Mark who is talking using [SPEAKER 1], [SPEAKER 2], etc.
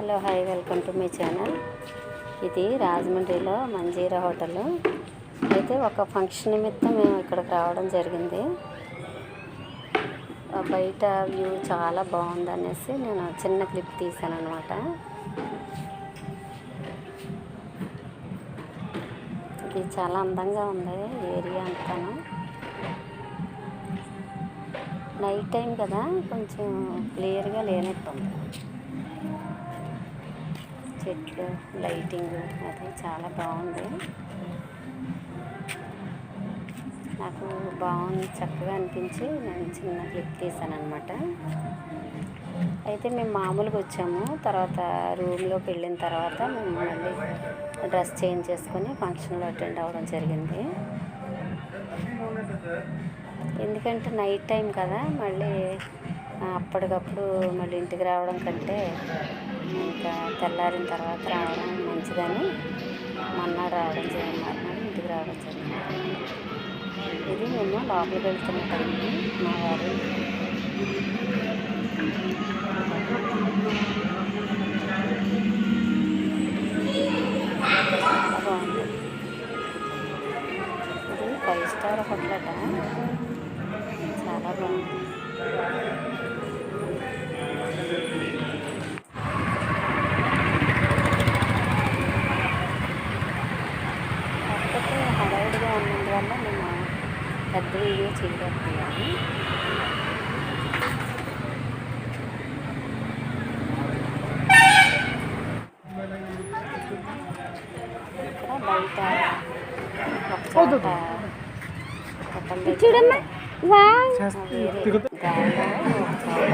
[SPEAKER 1] Hello hi welcome to my channel. ఇది రాజమండ్రిలో Manjira hotel. అయితే ఒక ఫంక్షన్ నిమిత్తం మేము ఇక్కడికి రావడం జరిగింది. బయట వ్యూ చాలా బాగుందనేసి నేను చిన్న క్లిప్ తీసాను అనమాట. ఇది చాలా అందంగా ఉంది ఏరియా అంతాను. నైట్ టైం కదా కొంచెం క్లియర్గా లేనట్టుంది. చెట్లు లైటింగ్ అది చాలా బాగుంది. నాకు బాగుంది, చక్కగా అనిపించి నేను చిన్న క్లిప్ తీసాను అనమాట. అయితే మేము మామూలుగా వచ్చాము. తర్వాత రూమ్లోకి వెళ్ళిన తర్వాత మేము మళ్ళీ డ్రెస్ చేంజ్ చేసుకొని ఫంక్షన్లో అటెండ్ అవ్వడం జరిగింది. ఎందుకంటే నైట్ టైం కదా, మళ్ళీ అప్పటికప్పుడు మళ్ళీ ఇంటికి రావడం కంటే ఇంకా తెల్లారిన తర్వాత రావడం మంచిదని మన్నాడు రావడం జరిగింది. ఇంటికి రావడం జరిగింది. ఇది మేము లోపలికి వెళ్తున్న టైం మా వారు చాలా బాగుంది. ఇది 5 స్టార్ హోటల్ అట. చాలా బాగుంది. కాకపోతే హడావుడిగా ఉన్నందువల్ల మేము పెద్ద వీడియో చేయలేకపోయాము. ఇక్కడ బయట ఒక చోట చూడమ్మా గాలిలో ఒక చోట